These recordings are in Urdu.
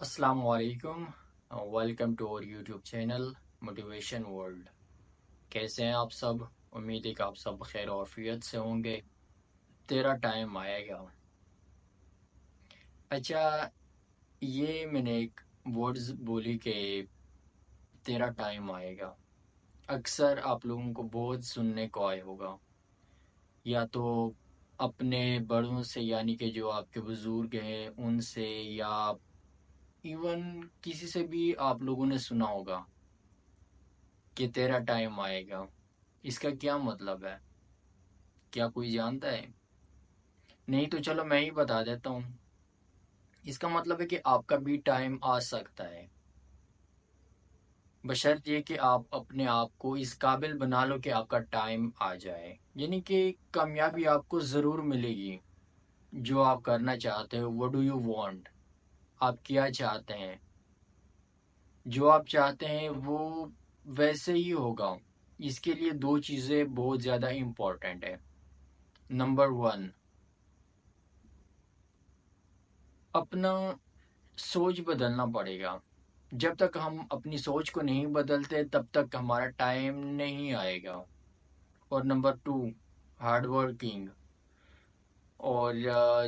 السلام علیکم، ویلکم ٹو اور یوٹیوب چینل موٹیویشن ورلڈ۔ کیسے ہیں آپ سب؟ امید ہے کہ آپ سب خیر و عافیت سے ہوں گے۔ تیرا ٹائم آئے گا۔ اچھا، یہ میں نے ایک ورڈز بولی کہ تیرا ٹائم آئے گا، اکثر آپ لوگوں کو بہت سننے کو آئے ہوگا، یا تو اپنے بڑوں سے، یعنی کہ جو آپ کے بزرگ ہیں ان سے، یا ایون کسی سے بھی آپ لوگوں نے سنا ہوگا کہ تیرا ٹائم آئے گا۔ اس کا کیا مطلب ہے؟ کیا کوئی جانتا ہے؟ نہیں تو چلو میں ہی بتا دیتا ہوں۔ اس کا مطلب ہے کہ آپ کا بھی ٹائم آ سکتا ہے، بشرط یہ کہ آپ اپنے آپ کو اس قابل بنا لو کہ آپ کا ٹائم آ جائے، یعنی کہ کامیابی آپ کو ضرور ملے گی۔ جو آپ کرنا چاہتے ہو، what do you want، آپ کیا چاہتے ہیں، جو آپ چاہتے ہیں وہ ویسے ہی ہوگا۔ اس کے لیے دو چیزیں بہت زیادہ امپورٹنٹ ہے۔ نمبر 1، اپنا سوچ بدلنا پڑے گا۔ جب تک ہم اپنی سوچ کو نہیں بدلتے تب تک ہمارا ٹائم نہیں آئے گا۔ اور نمبر 2، ہارڈ ورکنگ۔ اور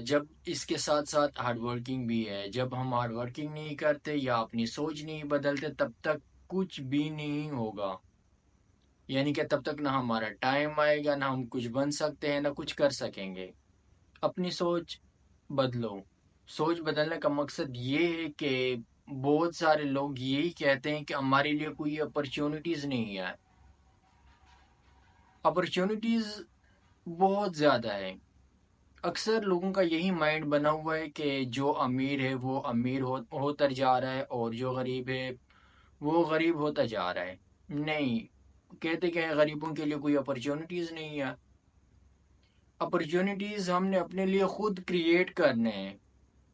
جب اس کے ساتھ ساتھ ہارڈ ورکنگ بھی ہے، جب ہم ہارڈ ورکنگ نہیں کرتے یا اپنی سوچ نہیں بدلتے تب تک کچھ بھی نہیں ہوگا، یعنی کہ تب تک نہ ہمارا ٹائم آئے گا، نہ ہم کچھ بن سکتے ہیں، نہ کچھ کر سکیں گے۔ اپنی سوچ بدلو۔ سوچ بدلنے کا مقصد یہ ہے کہ بہت سارے لوگ یہی کہتے ہیں کہ ہمارے لیے کوئی اپرچونٹیز نہیں ہے۔ اپرچونٹیز بہت زیادہ ہے۔ اکثر لوگوں کا یہی مائنڈ بنا ہوا ہے کہ جو امیر ہے وہ امیر ہوتا جا رہا ہے، اور جو غریب ہے وہ غریب ہوتا جا رہا ہے۔ نہیں، کہتے کہ غریبوں کے لیے کوئی اپرچونٹیز نہیں ہے۔ اپرچونٹیز ہم نے اپنے لیے خود کریٹ کرنے ہیں۔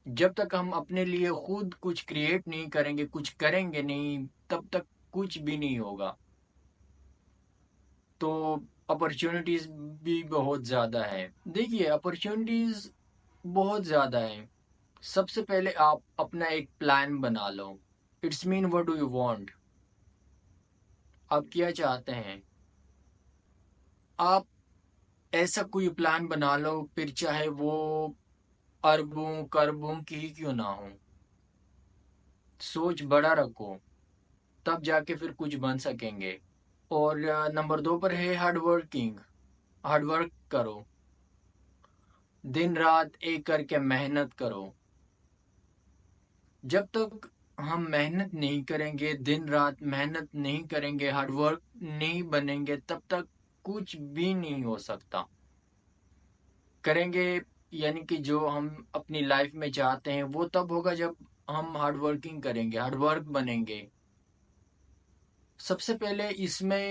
جب تک ہم اپنے لیے خود کچھ کریٹ نہیں کریں گے، کچھ کریں گے نہیں، تب تک کچھ بھی نہیں ہوگا۔ تو اپرچونٹیز بھی بہت زیادہ ہے۔ دیکھیے، اپرچونٹیز بہت زیادہ ہے۔ سب سے پہلے آپ اپنا ایک پلان بنا لو۔ It's mean what do you want, آپ کیا چاہتے ہیں۔ آپ ایسا کوئی پلان بنا لو، پھر چاہے وہ اربوں کربوں کی ہی کیوں نہ ہو۔ سوچ بڑا رکھو، تب جا کے پھر کچھ بن سکیں گے۔ اور نمبر 2 پر ہے ہارڈ ورکنگ۔ ہارڈ ورک کرو، دن رات ایک کر کے محنت کرو۔ جب تک ہم محنت نہیں کریں گے، دن رات محنت نہیں کریں گے، ہارڈ ورک نہیں بنیں گے، تب تک کچھ بھی نہیں ہو سکتا۔ کریں گے، یعنی کہ جو ہم اپنی لائف میں چاہتے ہیں وہ تب ہوگا جب ہم ہارڈ ورکنگ کریں گے، ہارڈ ورک بنیں گے۔ سب سے پہلے اس میں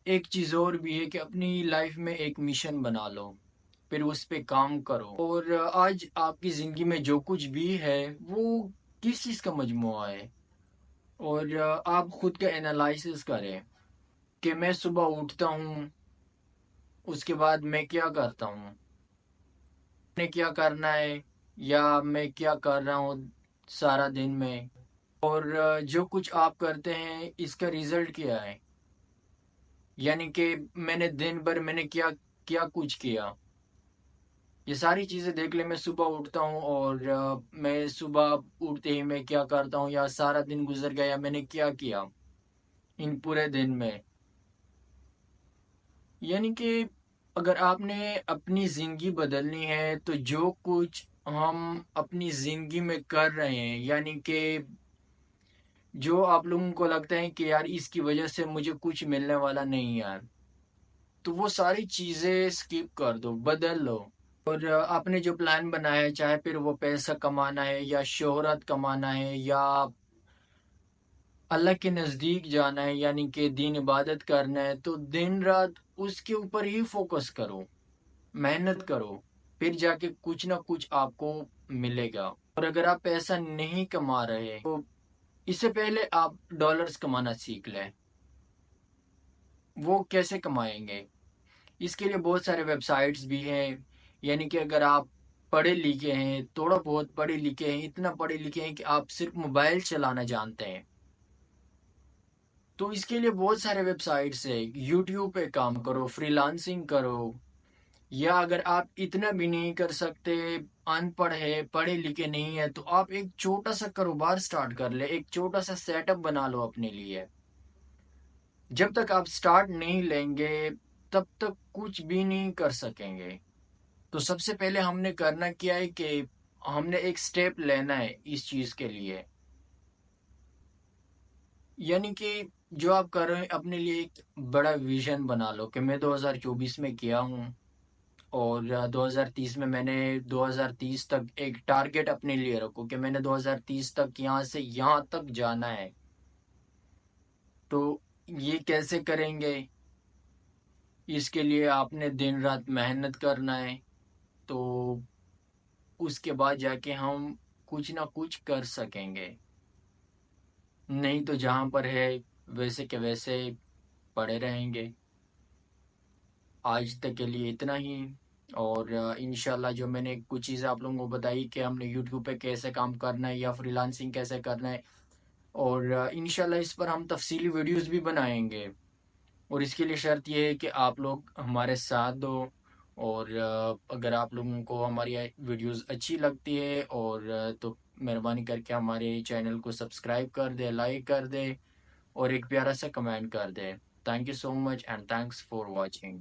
ایک چیز اور بھی ہے کہ اپنی لائف میں ایک مشن بنا لو، پھر اس پہ کام کرو۔ اور آج آپ کی زندگی میں جو کچھ بھی ہے وہ کس چیز کا مجموعہ ہے، اور آپ خود کا انالائسس کریں کہ میں صبح اٹھتا ہوں، اس کے بعد میں کیا کرتا ہوں، نے کیا کرنا ہے، یا میں کیا کر رہا ہوں سارا دن میں، اور جو کچھ آپ کرتے ہیں اس کا ریزلٹ کیا ہے، یعنی کہ میں نے دن بھر میں نے کیا کیا کچھ کیا۔ یہ ساری چیزیں دیکھ لیں۔ میں صبح اٹھتا ہوں اور میں صبح اٹھتے ہی میں کیا کرتا ہوں، یا سارا دن گزر گیا میں نے کیا کیا ان پورے دن میں۔ یعنی کہ اگر آپ نے اپنی زندگی بدلنی ہے تو جو کچھ ہم اپنی زندگی میں کر رہے ہیں، یعنی کہ جو آپ لوگوں کو لگتا ہے کہ یار اس کی وجہ سے مجھے کچھ ملنے والا نہیں ہے، تو وہ ساری چیزیں سکپ کر دو، بدل لو۔ اور آپ نے جو پلان بنایا ہے، چاہے پھر وہ پیسہ کمانا ہے، یا شہرت کمانا ہے، یا اللہ کے نزدیک جانا ہے، یعنی کہ دین عبادت کرنا ہے، تو دن رات اس کے اوپر ہی فوکس کرو، محنت کرو، پھر جا کے کچھ نہ کچھ آپ کو ملے گا۔ اور اگر آپ پیسہ نہیں کما رہے تو اس سے پہلے آپ ڈالرز کمانا سیکھ لیں۔ وہ کیسے کمائیں گے؟ اس کے لیے بہت سارے ویب سائٹس بھی ہیں، یعنی کہ اگر آپ پڑھے لکھے ہیں، تھوڑا بہت پڑھے لکھے ہیں، اتنا پڑھے لکھے ہیں کہ آپ صرف موبائل چلانا جانتے ہیں، تو اس کے لیے بہت سارے ویب سائٹس ہیں. یوٹیوب پہ کام کرو، فری لانسنگ کرو. یا اگر آپ اتنا بھی نہیں کر سکتے، ان پڑھ ہے، پڑھے لکھے نہیں ہے، تو آپ ایک چھوٹا سا کاروبار سٹارٹ کر لیں، ایک چھوٹا سا سیٹ اپ بنا لو اپنے لیے. جب تک آپ سٹارٹ نہیں لیں گے تب تک کچھ بھی نہیں کر سکیں گے. تو سب سے پہلے ہم نے کرنا کیا ہے کہ ہم نے ایک سٹیپ لینا ہے اس چیز کے لیے. یعنی کہ جو آپ کر رہے ہیں اپنے لیے ایک بڑا ویژن بنا لو کہ میں 2024 میں کیا ہوں، اور 2030 میں نے 2030 تک ایک ٹارگٹ اپنے لیے رکھو کہ میں نے 2030 تک یہاں سے یہاں تک جانا ہے. تو یہ کیسے کریں گے؟ اس کے لیے آپ نے دن رات محنت کرنا ہے. تو اس کے بعد جا کے ہم کچھ نہ کچھ کر سکیں گے. نہیں تو جہاں پر ہے ویسے کے ویسے پڑے رہیں گے. آج تک کے لیے اتنا ہی. اور انشاءاللہ جو میں نے کچھ چیزیں آپ لوگوں کو بتائی کہ ہم نے یوٹیوب پہ کیسے کام کرنا ہے یا فری لانسنگ کیسے کرنا ہے، اور انشاءاللہ اس پر ہم تفصیلی ویڈیوز بھی بنائیں گے. اور اس کے لیے شرط یہ ہے کہ آپ لوگ ہمارے ساتھ دو. اور اگر آپ لوگوں کو ہماری ویڈیوز اچھی لگتی ہے اور تو مہربانی کر کے ہمارے چینل کو سبسکرائب کر دے، لائک کر دے، اور ایک پیارا سا کمنٹ کر دے. Thank you so much and thanks for watching.